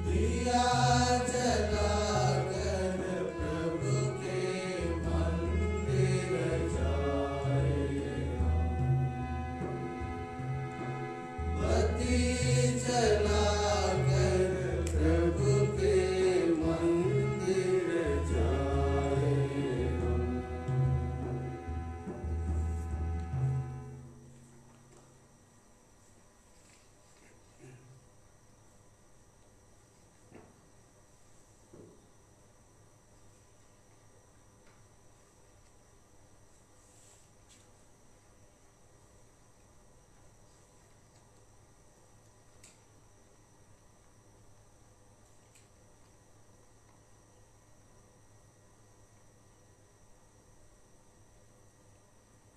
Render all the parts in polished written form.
दिया जलाकर प्रभु के मंदिर जाए बत्ती जलाकर प्रभु के मंदिर जाए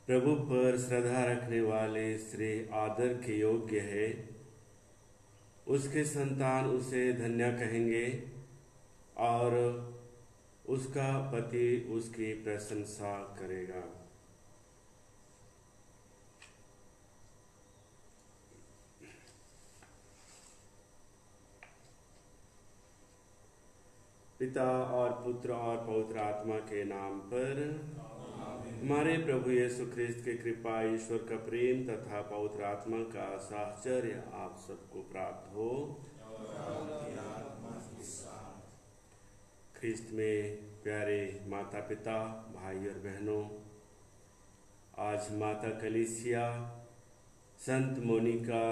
प्रभु पर श्रद्धा रखने वाले स्त्री आदर के योग्य है, उसके संतान उसे धन्य कहेंगे और उसका पति उसकी प्रशंसा करेगा। पिता और पुत्र और पवित्र आत्मा के नाम पर हमारे प्रभु यीशु ख्रिस्त की कृपा, ईश्वर का प्रेम तथा पवित्र आत्मा का साहचर्य आप सबको प्राप्त हो। ख्रिस्त में प्यारे माता पिता, भाई और बहनों, आज माता कलीसिया संत मोनिका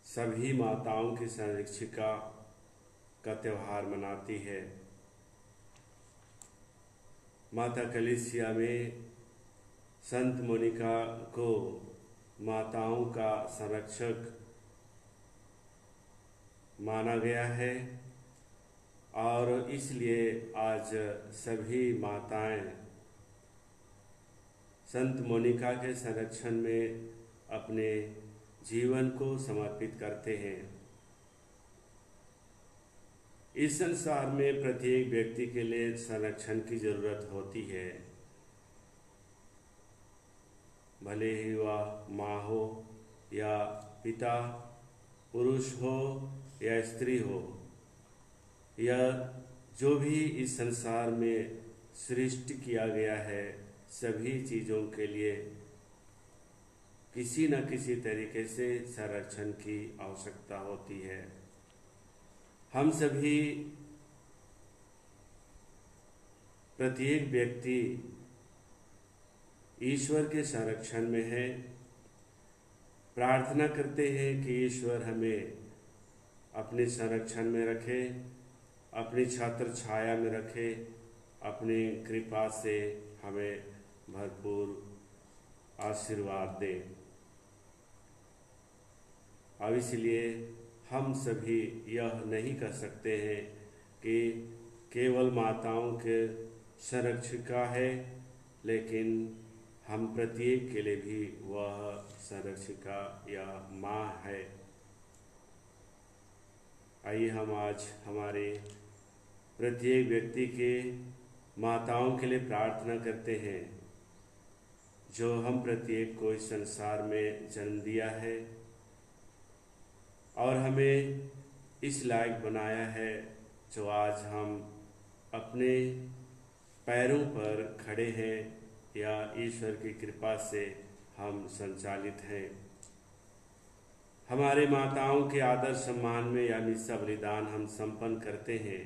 सभी माताओं की संरक्षिका का त्यौहार मनाती है। माता कलीसिया में संत मोनिका को माताओं का संरक्षक माना गया है और इसलिए आज सभी माताएं संत मोनिका के संरक्षण में अपने जीवन को समर्पित करते हैं। इस संसार में प्रत्येक व्यक्ति के लिए संरक्षण की जरूरत होती है, भले ही वह माँ हो या पिता, पुरुष हो या स्त्री हो, या जो भी इस संसार में सृष्टि किया गया है, सभी चीज़ों के लिए किसी न किसी तरीके से संरक्षण की आवश्यकता होती है। हम सभी, प्रत्येक व्यक्ति ईश्वर के संरक्षण में है। प्रार्थना करते हैं कि ईश्वर हमें अपने संरक्षण में रखे, अपनी छत्र छाया में रखे, अपनी कृपा से हमें भरपूर आशीर्वाद दे। अब इसलिए हम सभी यह नहीं कर सकते हैं कि केवल माताओं के संरक्षिका है, लेकिन हम प्रत्येक के लिए भी वह संरक्षिका या माँ है। आइए हम आज हमारे प्रत्येक व्यक्ति के माताओं के लिए प्रार्थना करते हैं, जो हम प्रत्येक को इस संसार में जन्म दिया है और हमें इस लायक बनाया है जो आज हम अपने पैरों पर खड़े हैं या ईश्वर की कृपा से हम संचालित हैं। हमारे माताओं के आदर सम्मान में यानी बलिदान हम संपन्न करते हैं,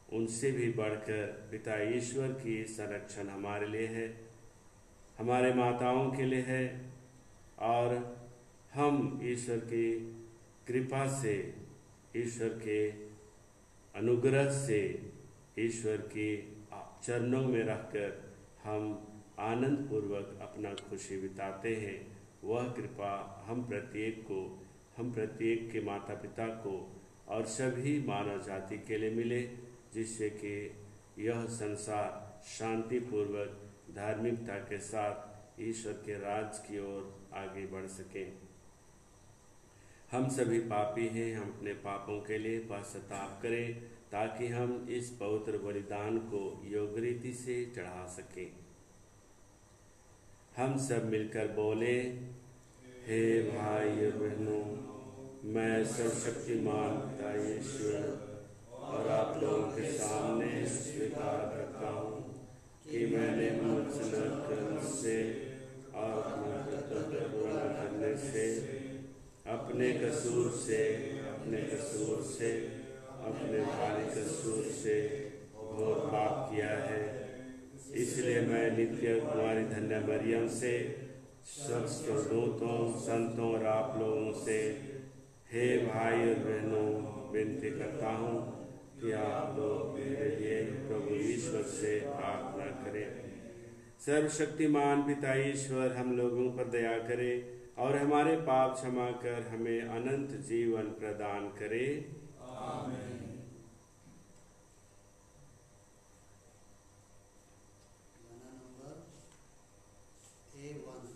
उनसे भी बढ़कर पिता ईश्वर की संरक्षण हमारे लिए है, हमारे माताओं के लिए है और हम ईश्वर की कृपा से, ईश्वर के अनुग्रह से, ईश्वर के चरणों में रहकर हम आनंद पूर्वक अपना खुशी बिताते हैं। वह कृपा हम प्रत्येक के माता पिता को और सभी मानव जाति के लिए मिले, जिससे कि यह संसार शांतिपूर्वक धार्मिकता के साथ ईश्वर के राज की ओर आगे बढ़ सके। हम सभी पापी हैं, हम अपने पापों के लिए पश्चाताप करें ताकि हम इस पवित्र बलिदान को योग्य रीति से चढ़ा सकें। हम सब मिलकर बोले, हे भाई बहनों, मैं सर्वशक्तिमान पिता ईश्वर और आप लोगों के सामने स्वीकार करता हूँ कि मैंने मुझसे न कर्म से और अपना कर्तव्य पूरा करने से अपने कसूर से अपने भारी कसूर से घोर पाप किया है। इसलिए मैं नित्य कुमारी धन्य मरियम से सब दूतों संतों और आप लोगों से हे भाई और बहनों विनती करता हूँ कि आप लोग मेरे लिए प्रभु ईश्वर से प्रार्थना करें। सर्वशक्तिमान पिता ईश्वर हम लोगों पर दया करे और हमारे पाप क्षमा कर हमें अनंत जीवन प्रदान करे। आमीन। गाना नंबर A1।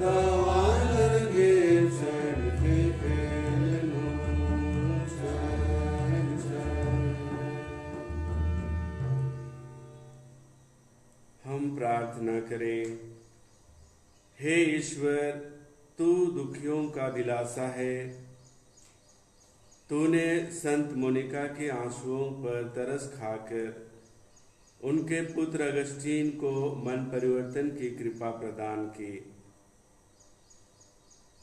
Dawal करें। हे ईश्वर, तू दुखियों का दिलासा है। तूने संत मोनिका के आंसुओं पर तरस खाकर उनके पुत्र अगस्टीन को मन परिवर्तन की कृपा प्रदान की।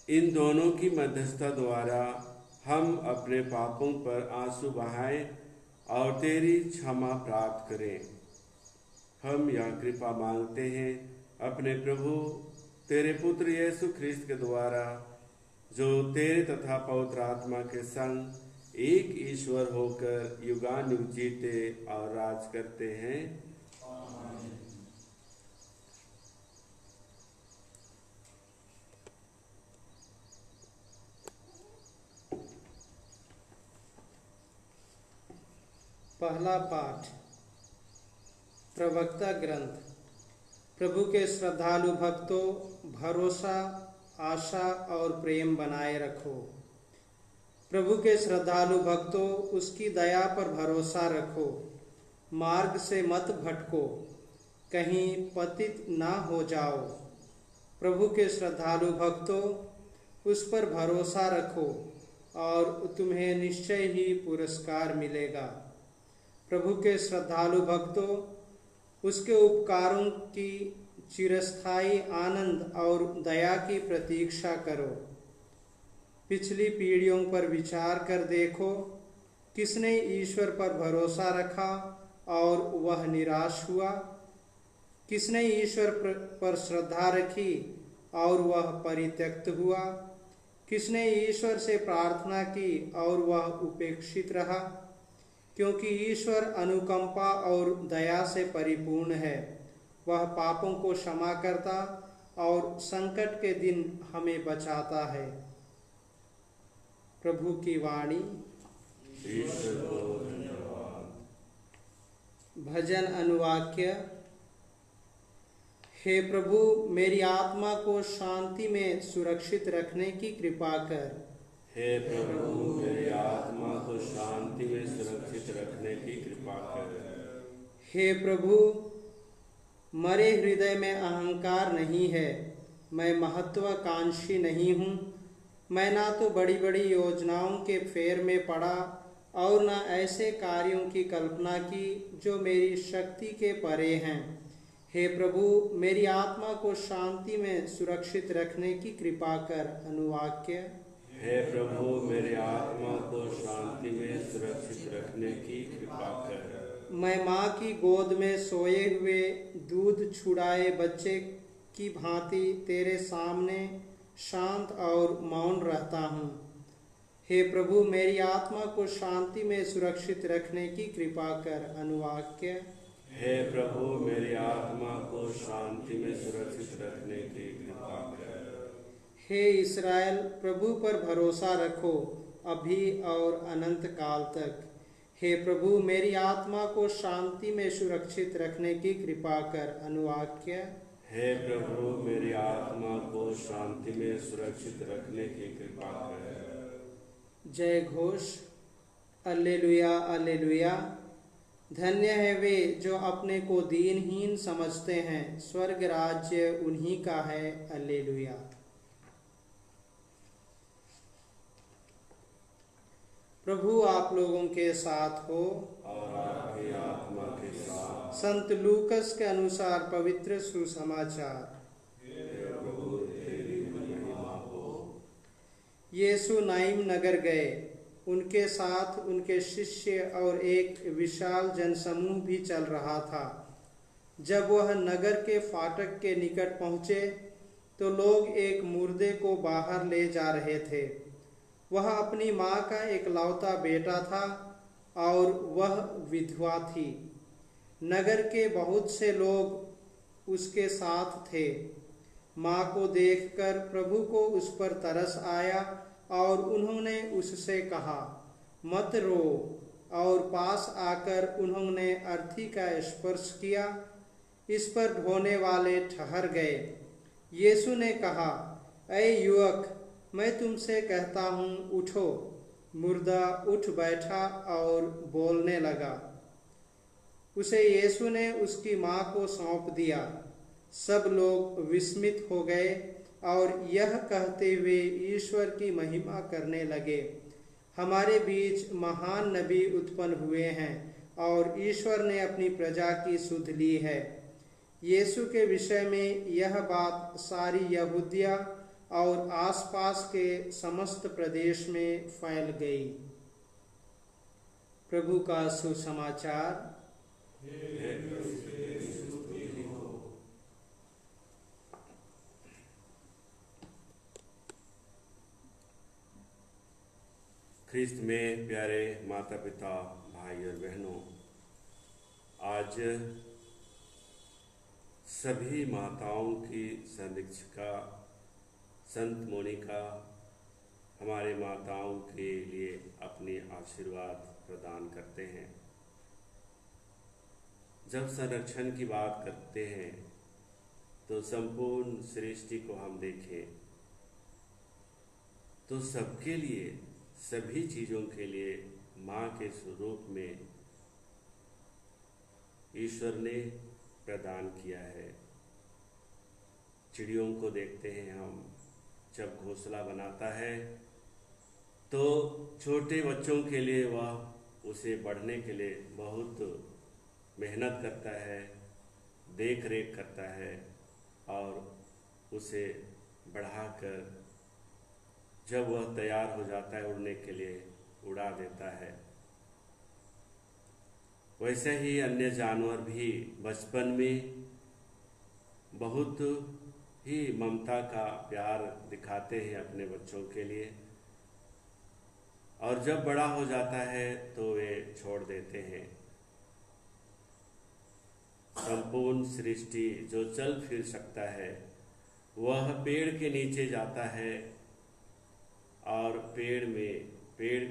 इन दोनों की मध्यस्थता द्वारा हम अपने पापों पर आंसू बहाएं और तेरी क्षमा प्राप्त करें। हम यह कृपा मांगते हैं अपने प्रभु तेरे पुत्र यीशु ख्रिस्त के द्वारा, जो तेरे तथा पवित्र आत्मा के संग एक ईश्वर होकर युगानुयुग जीते और राज करते हैं। पहला पाठ प्रवक्ता ग्रंथ। प्रभु के श्रद्धालु भक्तों, भरोसा, आशा और प्रेम बनाए रखो। प्रभु के श्रद्धालु भक्तों, उसकी दया पर भरोसा रखो। मार्ग से मत भटको, कहीं पतित ना हो जाओ। प्रभु के श्रद्धालु भक्तों, उस पर भरोसा रखो और तुम्हें निश्चय ही पुरस्कार मिलेगा। प्रभु के श्रद्धालु भक्तों, उसके उपकारों की चिरस्थायी आनंद और दया की प्रतीक्षा करो। पिछली पीढ़ियों पर विचार कर देखो, किसने ईश्वर पर भरोसा रखा और वह निराश हुआ? किसने ईश्वर पर श्रद्धा रखी और वह परित्यक्त हुआ? किसने ईश्वर से प्रार्थना की और वह उपेक्षित रहा? क्योंकि ईश्वर अनुकंपा और दया से परिपूर्ण है। वह पापों को क्षमा करता और संकट के दिन हमें बचाता है। प्रभु की वाणी। ईश्वर को धन्यवाद। भजन अनुवाक्य। हे प्रभु, मेरी आत्मा को शांति में सुरक्षित रखने की कृपा कर। हे प्रभु, मेरी आत्मा को शांति में सुरक्षित रखने की कृपा कर। हे प्रभु, मरे हृदय में अहंकार नहीं है। मैं महत्वाकांक्षी नहीं हूँ। मैं ना तो बड़ी बड़ी योजनाओं के फेर में पड़ा और ना ऐसे कार्यों की कल्पना की जो मेरी शक्ति के परे हैं। हे प्रभु, मेरी आत्मा को शांति में सुरक्षित रखने की कृपा कर। अनुवाक्य। हे प्रभु, मेरी आत्मा को शांति में सुरक्षित रखने की कृपा कर। मैं माँ की गोद में सोए हुए दूध छुड़ाए बच्चे की भांति तेरे सामने शांत और मौन रहता हूँ। हे प्रभु, मेरी आत्मा को शांति में सुरक्षित रखने की कृपा कर। अनुवाक्य। हे प्रभु, मेरी आत्मा को शांति में सुरक्षित रखने की कृपा कर। हे इस्राएल, प्रभु पर भरोसा रखो अभी और अनंत काल तक। हे प्रभु, मेरी आत्मा को शांति में सुरक्षित रखने की कृपा कर। अनुवाक्य। हे प्रभु, मेरी आत्मा को शांति में सुरक्षित रखने की कृपा कर। जय घोष। alleluia, alleluia। धन्य है वे जो अपने को दीनहीन समझते हैं, स्वर्ग राज्य उन्हीं का है। alleluia। प्रभु आप लोगों के साथ हो और आपकी आत्मा के साथ। संत लूकस के अनुसार पवित्र सुसमाचार। प्रभु तेरी महिमा हो। यीशु नाइम नगर गए। उनके साथ उनके शिष्य और एक विशाल जनसमूह भी चल रहा था। जब वह नगर के फाटक के निकट पहुँचे तो लोग एक मुर्दे को बाहर ले जा रहे थे। वह अपनी माँ का एकलौता बेटा था और वह विधवा थी। नगर के बहुत से लोग उसके साथ थे। माँ को देखकर प्रभु को उस पर तरस आया और उन्होंने उससे कहा, मत रो। और पास आकर उन्होंने अर्थी का स्पर्श किया। इस पर ढोने वाले ठहर गए। यीशु ने कहा, ऐ युवक, मैं तुमसे कहता हूँ, उठो। मुर्दा उठ बैठा और बोलने लगा। उसे यीशु ने उसकी माँ को सौंप दिया। सब लोग विस्मित हो गए और यह कहते हुए ईश्वर की महिमा करने लगे, हमारे बीच महान नबी उत्पन्न हुए हैं और ईश्वर ने अपनी प्रजा की सुध ली है। यीशु के विषय में यह बात सारी यहूदिया और आसपास के समस्त प्रदेश में फैल गई। प्रभु का सुसमाचार। ख्रिस्त में प्यारे माता पिता, भाई और बहनों, आज सभी माताओं की संरक्षिका संत मोनिका हमारे माताओं के लिए अपनी आशीर्वाद प्रदान करते हैं। जब संरक्षण की बात करते हैं तो संपूर्ण सृष्टि को हम देखें तो सबके लिए, सभी चीज़ों के लिए माँ के स्वरूप में ईश्वर ने प्रदान किया है। चिड़ियों को देखते हैं हम, जब घोंसला बनाता है तो छोटे बच्चों के लिए वह उसे बढ़ने के लिए बहुत मेहनत करता है, देख रेख करता है और उसे बढ़ाकर जब वह तैयार हो जाता है उड़ने के लिए उड़ा देता है। वैसे ही अन्य जानवर भी बचपन में बहुत ही ममता का प्यार दिखाते हैं अपने बच्चों के लिए, और जब बड़ा हो जाता है तो वे छोड़ देते हैं। संपूर्ण सृष्टि जो चल फिर सकता है वह पेड़ के नीचे जाता है और पेड़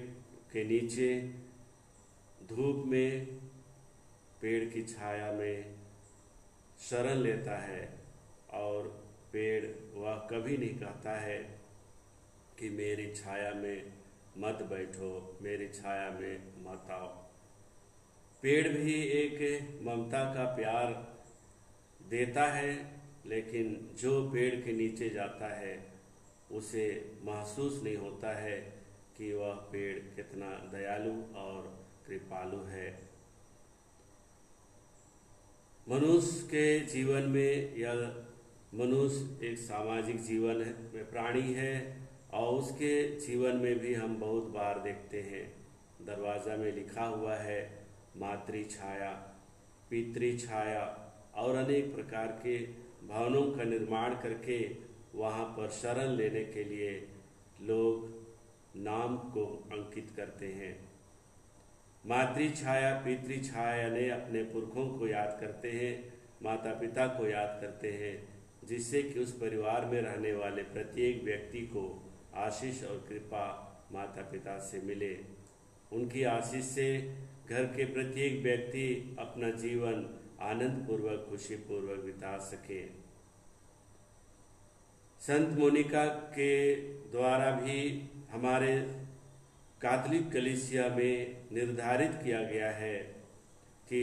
के नीचे धूप में, पेड़ की छाया में शरण लेता है, और पेड़ वह कभी नहीं कहता है कि मेरी छाया में मत बैठो, मेरी छाया में मत आओ। पेड़ भी एक ममता का प्यार देता है, लेकिन जो पेड़ के नीचे जाता है उसे महसूस नहीं होता है कि वह पेड़ कितना दयालु और कृपालु है। मनुष्य के जीवन में यह मनुष्य एक सामाजिक जीवन में प्राणी है, और उसके जीवन में भी हम बहुत बार देखते हैं, दरवाज़ा में लिखा हुआ है मातृ छाया, पितृ छाया, और अनेक प्रकार के भवनों का निर्माण करके वहाँ पर शरण लेने के लिए लोग नाम को अंकित करते हैं। मातृ छाया, पितृ छाया यानी अपने पुरखों को याद करते हैं, माता पिता को याद करते हैं, जिससे कि उस परिवार में रहने वाले प्रत्येक व्यक्ति को आशीष और कृपा माता पिता से मिले। उनकी आशीष से घर के प्रत्येक व्यक्ति अपना जीवन आनंद पूर्वक, खुशी पूर्वक बिता सके। संत मोनिका के द्वारा भी हमारे कैथोलिक कलीसिया में निर्धारित किया गया है कि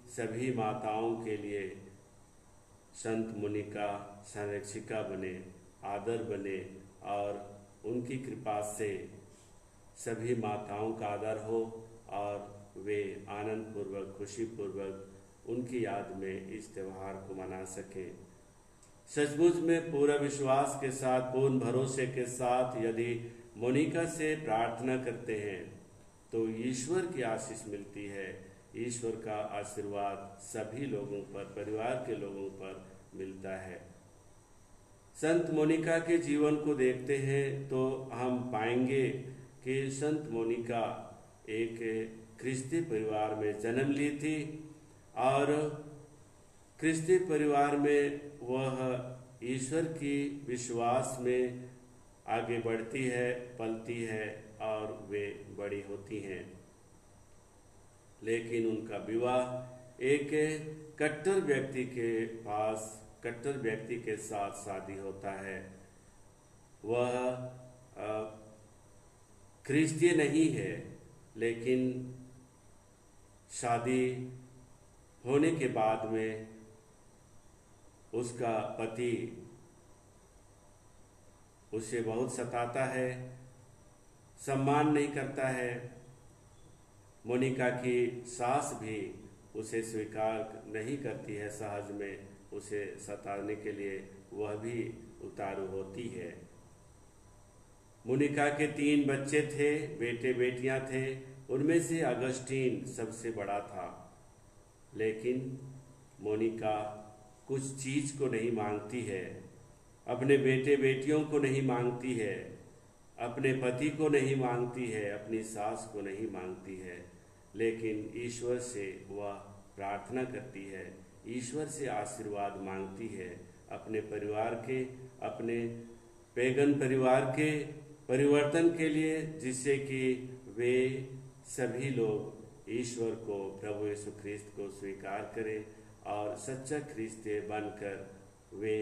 सभी माताओं के लिए संत मोनिका संरक्षिका बने, आदर बने, और उनकी कृपा से सभी माताओं का आदर हो और वे आनंद पूर्वक, खुशी पूर्वक उनकी याद में इस त्यौहार को मना सकें। सचमुच में पूरा विश्वास के साथ, पूर्ण भरोसे के साथ यदि मोनिका से प्रार्थना करते हैं तो ईश्वर की आशीष मिलती है। ईश्वर का आशीर्वाद सभी लोगों पर, परिवार के लोगों पर मिलता है। संत मोनिका के जीवन को देखते हैं तो हम पाएंगे कि संत मोनिका एक ख्रिस्ती परिवार में जन्म ली थी, और ख्रिस्ती परिवार में वह ईश्वर की विश्वास में आगे बढ़ती है, पलती है और वे बड़ी होती हैं। लेकिन उनका विवाह एक कट्टर व्यक्ति के पास, कट्टर व्यक्ति के साथ शादी होता है। वह ख्रिस्तीय नहीं है, लेकिन शादी होने के बाद में उसका पति उसे बहुत सताता है, सम्मान नहीं करता है। मोनिका की सास भी उसे स्वीकार नहीं करती है, सहज में उसे सताने के लिए वह भी उतारू होती है। मोनिका के 3 बच्चे थे, बेटे बेटियां थे, उनमें से अगस्टीन सबसे बड़ा था। लेकिन मोनिका कुछ चीज को नहीं मांगती है, अपने बेटे बेटियों को नहीं मांगती है, अपने पति को नहीं मांगती है, अपनी सास को नहीं मांगती है, लेकिन ईश्वर से वह प्रार्थना करती है, ईश्वर से आशीर्वाद मांगती है अपने परिवार के, अपने पैगन परिवार के परिवर्तन के लिए, जिससे कि वे सभी लोग ईश्वर को, प्रभु यीशु ख्रिस्त को स्वीकार करें और सच्चा ख्रिस्ती बनकर वे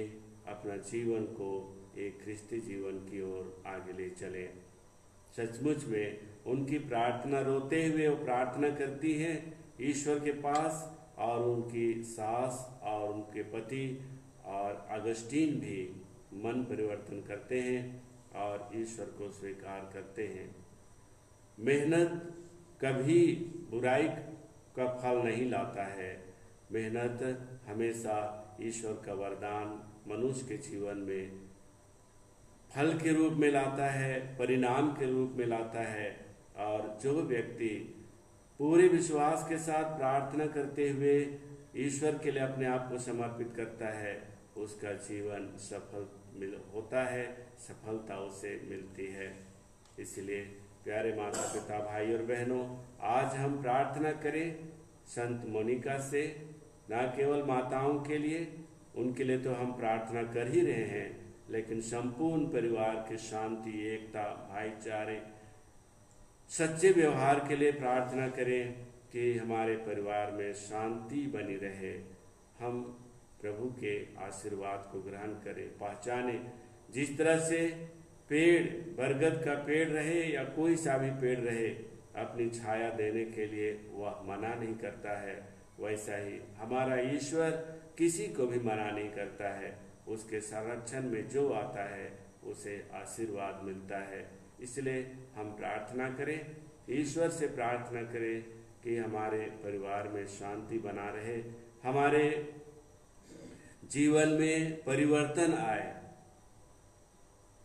अपना जीवन को एक ख्रिस्ती जीवन की ओर आगे ले चलें। सचमुच में उनकी प्रार्थना, रोते हुए वो प्रार्थना करती है ईश्वर के पास, और उनकी सास और उनके पति और अगस्टीन भी मन परिवर्तन करते हैं और ईश्वर को स्वीकार करते हैं। मेहनत कभी बुराई का फल नहीं लाता है। मेहनत हमेशा ईश्वर का वरदान मनुष्य के जीवन में फल के रूप में लाता है, परिणाम के रूप में लाता है। और जो व्यक्ति पूरे विश्वास के साथ प्रार्थना करते हुए ईश्वर के लिए अपने आप को समर्पित करता है, उसका जीवन सफल होता है, सफलता उसे मिलती है। इसलिए प्यारे माता पिता, भाई और बहनों, आज हम प्रार्थना करें संत मोनिका से, न केवल माताओं के लिए, उनके लिए तो हम प्रार्थना कर ही रहे हैं, लेकिन संपूर्ण परिवार की शांति, एकता, भाईचारे, सच्चे व्यवहार के लिए प्रार्थना करें कि हमारे परिवार में शांति बनी रहे। हम प्रभु के आशीर्वाद को ग्रहण करें, पहचाने। जिस तरह से पेड़, बरगद का पेड़ रहे या कोई सा भी पेड़ रहे, अपनी छाया देने के लिए वह मना नहीं करता है, वैसा ही हमारा ईश्वर किसी को भी मना नहीं करता है। उसके संरक्षण में जो आता है उसे आशीर्वाद मिलता है। इसलिए हम प्रार्थना करें, ईश्वर से प्रार्थना करें कि हमारे परिवार में शांति बना रहे, हमारे जीवन में परिवर्तन आए।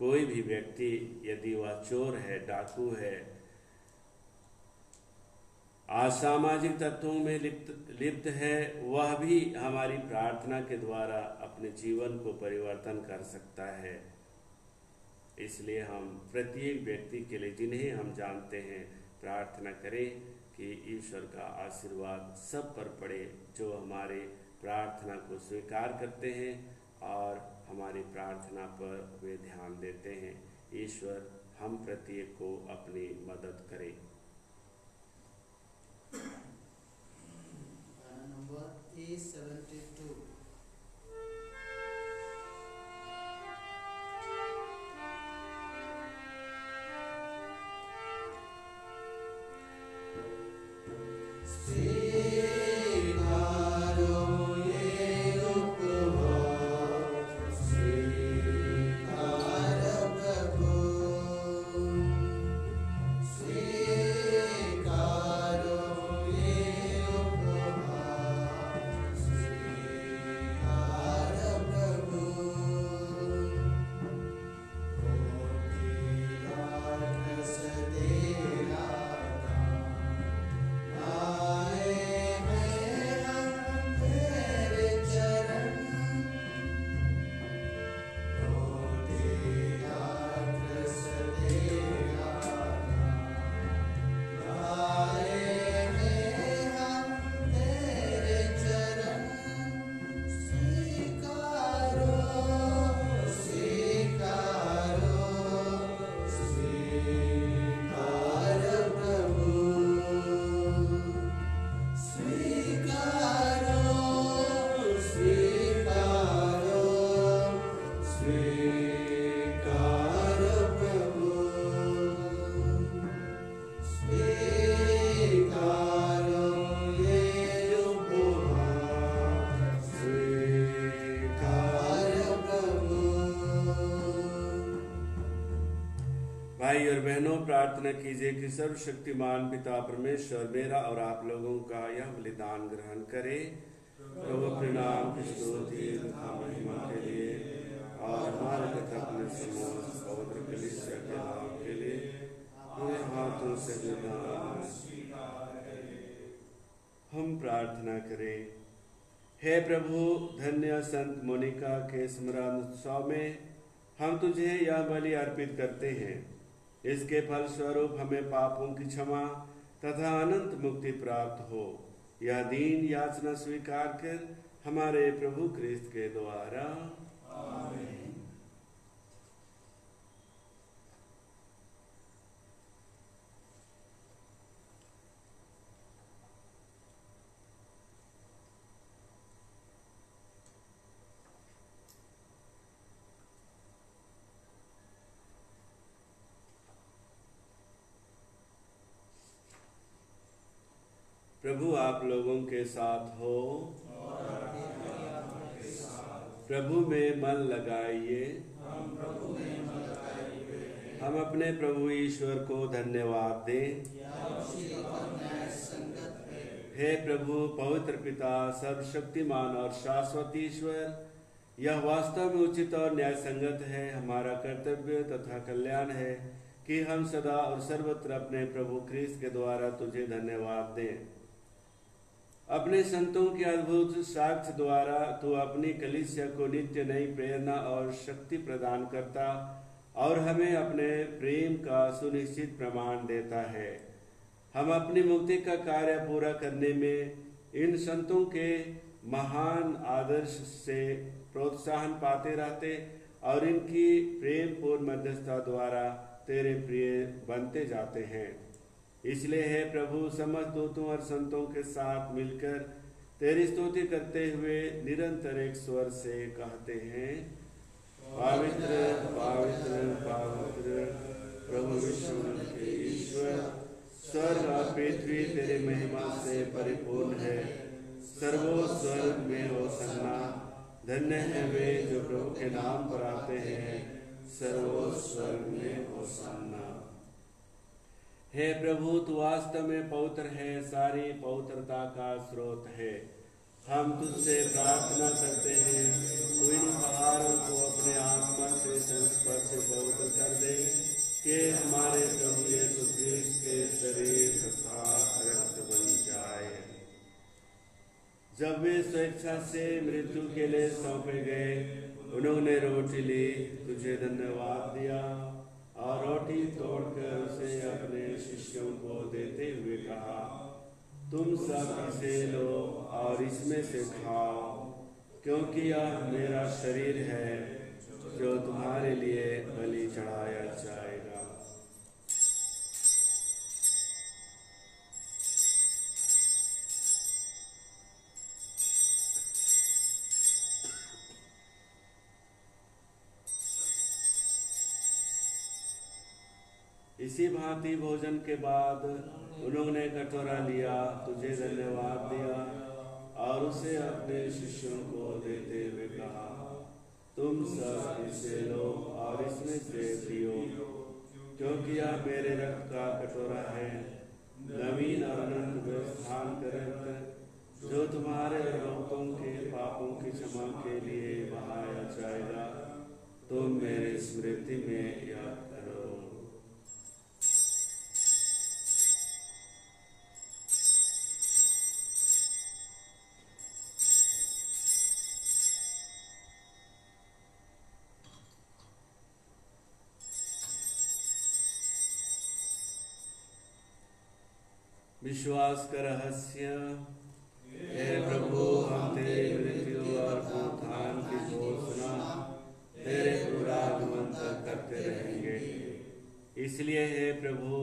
कोई भी व्यक्ति यदि वह चोर है, डाकू है, असामाजिक तत्वों में लिप्त है, वह भी हमारी प्रार्थना के द्वारा अपने जीवन को परिवर्तन कर सकता है। इसलिए हम प्रत्येक व्यक्ति के लिए, जिन्हें हम जानते हैं, प्रार्थना करें कि ईश्वर का आशीर्वाद सब पर पड़े, जो हमारे प्रार्थना को स्वीकार करते हैं और हमारी प्रार्थना पर वे ध्यान देते हैं। ईश्वर हम प्रत्येक को अपनी मदद करे। गाना नंबर A72। स्वीकार प्रभु, स्वीकार मित्र बहनों, प्रार्थना कीजिए कि सर्वशक्तिमान पिता परमेश्वर मेरा और आप लोगों का यह बलिदान ग्रहण करे। प्रभु अपने नाम की स्तुति तथा महिमा के लिए और हमारे तथा अपने समस्त पवित्र कलीसिया के नाम के लिए पूरे हाथों से विधान हम प्रार्थना करें। हे प्रभु, धन्य संत मोनिका के स्मरण उत्सव में हम तुझे यह बलि अर्पित करते हैं। इसके फलस्वरूप हमें पापों की क्षमा तथा अनंत मुक्ति प्राप्त हो। यह दीन याचना स्वीकार कर हमारे प्रभु क्रिस्त के द्वारा आमीन। प्रभु आप लोगों के साथ हो। प्रभु में मन लगाइए। हम अपने प्रभु ईश्वर को धन्यवाद दें। हे प्रभु, पवित्र पिता, सर्वशक्तिमान और शाश्वत ईश्वर, यह वास्तव में उचित और न्याय संगत है, हमारा कर्तव्य तथा कल्याण है कि हम सदा और सर्वत्र अपने प्रभु क्रिस्त के द्वारा तुझे धन्यवाद दें। अपने संतों के अद्भुत साक्ष्य द्वारा तू अपनी कलीसिया को नित्य नई प्रेरणा और शक्ति प्रदान करता और हमें अपने प्रेम का सुनिश्चित प्रमाण देता है। हम अपनी मुक्ति का कार्य पूरा करने में इन संतों के महान आदर्श से प्रोत्साहन पाते रहते और इनकी प्रेमपूर्ण मध्यस्थता द्वारा तेरे प्रिय बनते जाते हैं। इसलिए हे प्रभु, समस्त दूतों और संतों के साथ मिलकर तेरी स्तुति करते हुए निरंतर एक स्वर से कहते हैं, पवित्र पवित्र पवित्र प्रभु विश्व के ईश्वर, स्वर्ग और पृथ्वी तेरे महिमा से परिपूर्ण है। सर्वो स्वर्ग में होसन्ना, धन्य है वे जो प्रभु के नाम पर आते हैं। सर्वो स्वर्ग में होसन्ना। हे प्रभु, तू वास्तव में पवित्र है, सारी पवित्रता का स्रोत है। हम तुझसे प्रार्थना करते हैं, तू इन पहाड़ों को अपने आत्मा से संस्पर्श से पवित्र कर दे कि हमारे प्रभु यीशु क्रिस्त के शरीर तथा रक्त बन जाए। जब वे स्वेच्छा से मृत्यु के लिए सौंपे गए, उन्होंने रोटी ली, तुझे धन्यवाद दिया और रोटी तोड़कर उसे अपने शिष्यों को देते हुए कहा, तुम सब इसे लो और इसमें से खाओ, क्योंकि यह मेरा शरीर है जो तुम्हारे लिए बलि चढ़ाया जाएगा। इसी भांति भोजन के बाद उन्होंने कटोरा लिया, तुझे धन्यवाद दिया और उसे अपने शिष्यों को देते हुए कहा, तुम सब इसे लो और इसमें से पियो, क्योंकि यह मेरे रक्त का कटोरा है, नवीन और अनंत व्यवस्थान का रक्त, जो तुम्हारे और बहुतों के पापों की क्षमा के लिए बहाया जाएगा। तुम मेरी स्मृति में याद करो। विश्वास का रहस्य। हे प्रभु, हम तेरी मृत्यु और पुनरुत्थान की घोषणा तेरे पुनरागमन तक करते रहेंगे। इसलिए हे प्रभु,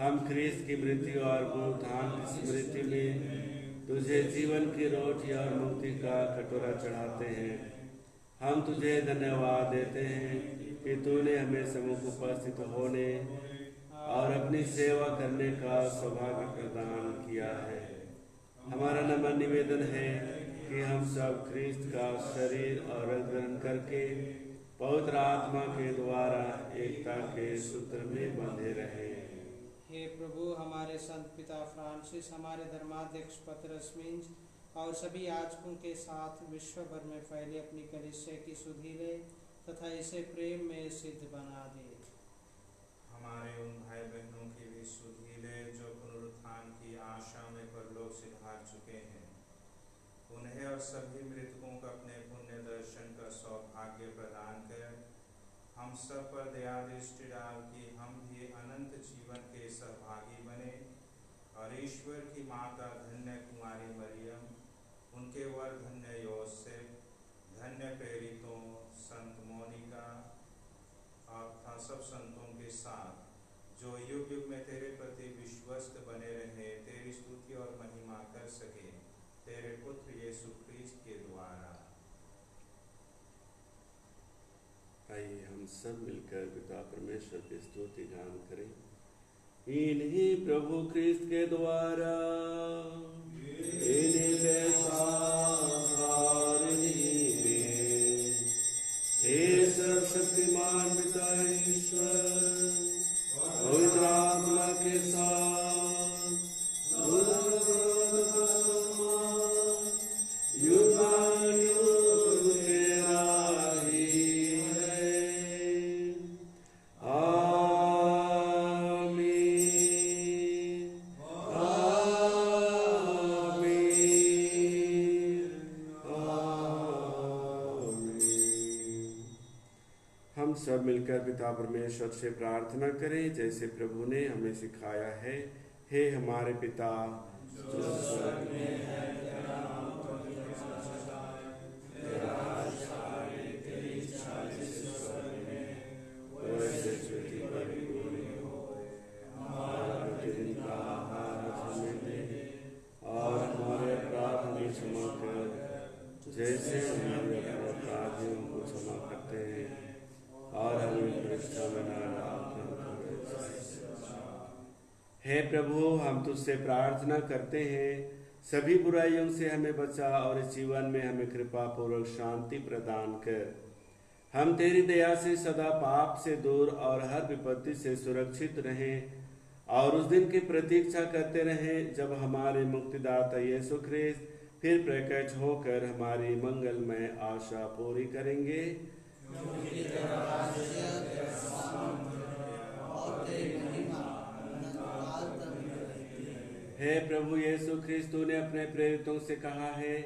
हम ख्रीस्त की मृत्यु और पुनरुत्थान की स्मृति में तुझे जीवन की रोटी और मुक्ति का कटोरा चढ़ाते हैं। हम तुझे धन्यवाद देते हैं कि तूने हमें सम्मुख उपस्थित होने और अपनी सेवा करने का सौभाग्य प्रदान किया है। हमारा नम्र निवेदन है कि हम सब ख्रीस्त का शरीर और रक्त ग्रहण करके पवित्र आत्मा के द्वारा एकता के सूत्र में बंधे रहे। हे प्रभु, हमारे संत पिता फ्रांसिस, हमारे धर्माध्यक्ष पतरस मिंज और सभी याजकों के साथ विश्व भर में फैले अपनी कलीसिया की सुधि ले तथा इसे प्रेम में सिद्ध बना दे। हमारे उन भाई बहनों की भी सुधि ले जो पुनरुत्थान की आशा में परलोक से भाग चुके हैं। उन्हें और सभी मृतकों को अपने पुण्य दर्शन का सौभाग्य प्रदान कर हम सब पर दया दृष्टि डाल कि हम भी अनंत जीवन के सहभागी बने और ईश्वर की माता धन्य कुमारी मरियम, उनके वर धन्य योसेफ, धन्य प्रेरितों, संत मोनिका और सब संतों के साथ जो युग युग में तेरे प्रति विश्वस्त बने रहे, तेरी स्तुति और महिमा कर सके, तेरे पुत्र यीशु ख्रीस्त के द्वारा। आइए हम सब मिलकर पिता परमेश्वर की स्तुति गान करें। इन्हीं प्रभु ख्रीस्त के द्वारा इन्हीं के साथ हे सर्वशक्तिमान पिता ईश्वर, पवित्र आत्मा के साथ सब मिलकर पिता परमेश्वर से प्रार्थना करें जैसे प्रभु ने हमें सिखाया है। हे हमारे पिता जो स्वर्ग में है, तेरा नाम पवित्र तेरा राज्य आए, तेरी इच्छा जैसे स्वर्ग में वैसे पृथ्वी पर भी पूरी हो। हमारा प्रतिदिन का आहार हमें दे और हमारे अपराध हमें क्षमा कर जैसे हम अपने अपराधियों को क्षमा करते हैं, और हमें परीक्षा में न डालना। हे प्रभु, हम तुझसे प्रार्थना करते हैं, सभी बुराइयों से हमें बचा और इस जीवन में हमें कृपा पूर्वक शांति प्रदान कर। हम तेरी दया से सदा पाप से दूर और हर विपत्ति से सुरक्षित रहें और उस दिन की प्रतीक्षा करते रहें जब हमारे मुक्तिदाता यीशु ख्रीस्त फिर प्रकट होकर हमारी मंगलमय आशा पूरी करेंगे। हे प्रभु यीशु ख्रीस्त, ने अपने प्रेरितों से कहा है,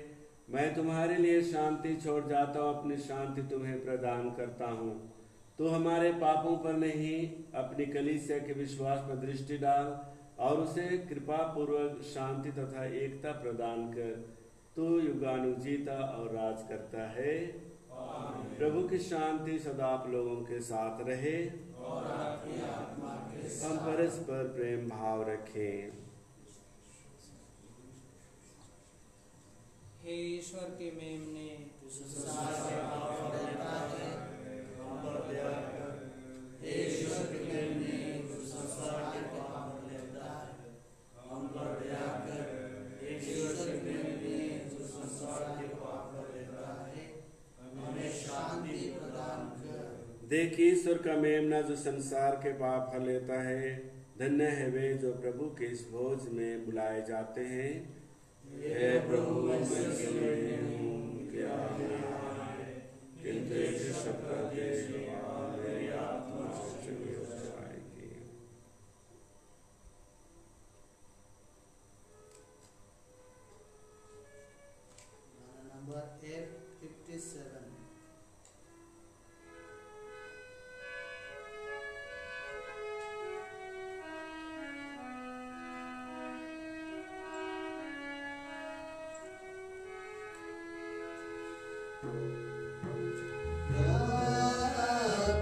मैं तुम्हारे लिए शांति छोड़ जाता हूँ, अपनी शांति तुम्हें प्रदान करता हूँ। तू हमारे पापों पर नहीं, अपनी कलीसिया के विश्वास पर दृष्टि डाल और उसे कृपा पूर्वक शांति तथा एकता प्रदान कर। तू युगानुजीता और राज करता है। प्रभु की शांति सदा आप लोगों के साथ रहे और आपकी आत्मा के साथ। हम परस्पर प्रेम भाव रखें। हे ईश्वर के मेमने, देखिए ईश्वर का मेमना जो संसार के पाप हर लेता है। धन्य है वे जो प्रभु के इस भोज में बुलाए जाते हैं। हे प्रभु, मैं इसलिए हूँ कि आप किंतु एक शब्द दे और मेरी आत्मा चंगी हो जाएगी। नंबर 857। Yeah.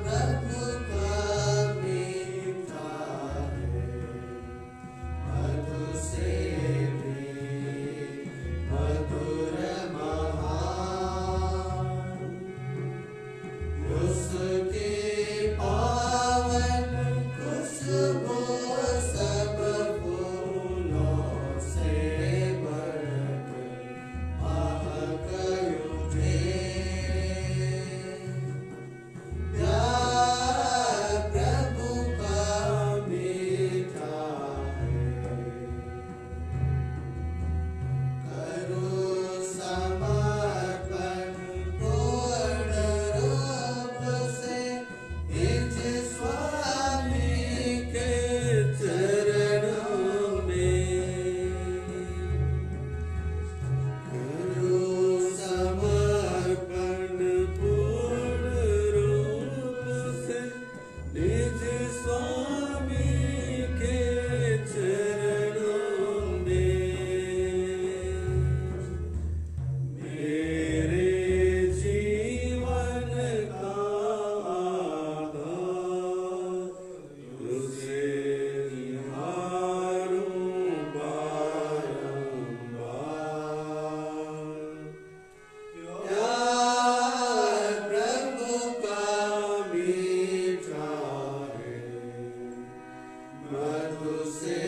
मधु से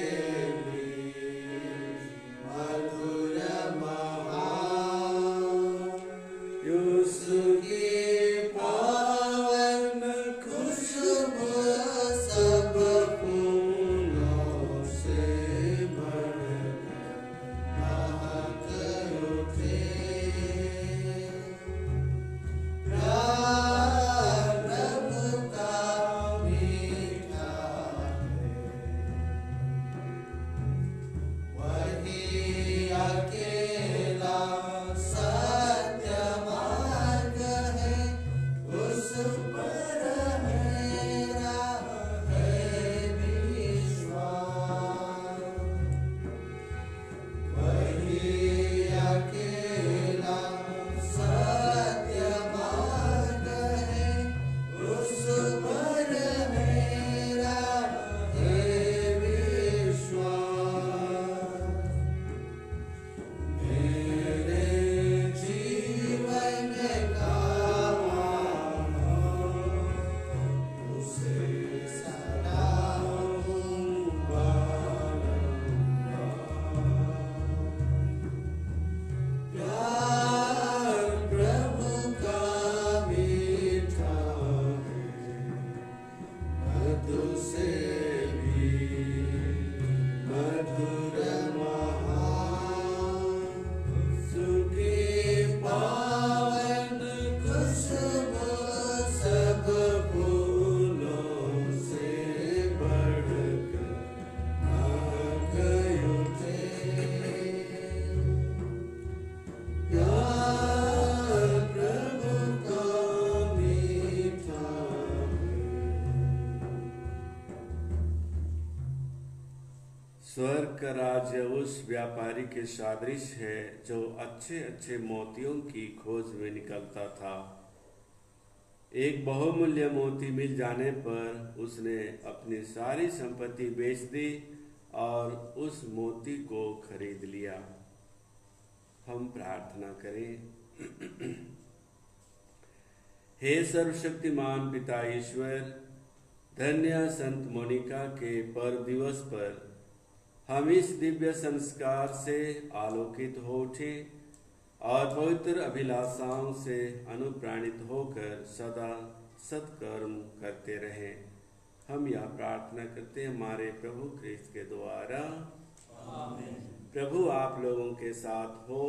भी मधुर महान उसकी पावन खुशबू सब फूलों से बढ़कर महक उठे। प्यार प्रभु का मीठा है, वही अकेला सत्य मार्ग है, उस पर मेरा है विश्वास। वही अकेला सत्य मार्ग है, उस पर मेरा है विश्वास। मेरे जीवन का उसे सदा प्यार प्रभु का मीठा है, मधु से भी मधुर महान उसकी पावन खुशबू सब फूलों से बढ़कर महक उठे। प्यार प्रभु का मीठा है। स्वर्ग का राज्य उस व्यापारी के सदृश है जो अच्छे अच्छे मोतियों की खोज में निकलता था। एक बहुमूल्य मोती मिल जाने पर उसने अपनी सारी संपत्ति बेच दी और उस मोती को खरीद लिया। हम प्रार्थना करें। हे सर्वशक्तिमान पिता ईश्वर, धन्य संत मोनिका के पर्व दिवस पर हम इस दिव्य संस्कार से आलोकित हो उठे और पवित्र अभिलाषाओं से अनुप्राणित होकर सदा सत्कर्म करते रहें। हम यह प्रार्थना करते हमारे प्रभु क्रिस्त के द्वारा। आमीन। प्रभु आप लोगों के साथ हो।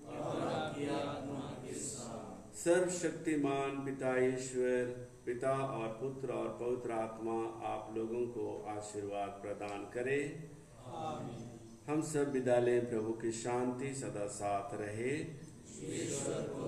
और आपकी आत्मा के साथ। सर्वशक्तिमान पिता ईश्वर, पिता और पुत्र और पवित्र आत्मा आप लोगों को आशीर्वाद प्रदान करे। आमीन। हम सब विदा लें। प्रभु की शांति सदा साथ रहे। ईश्वर को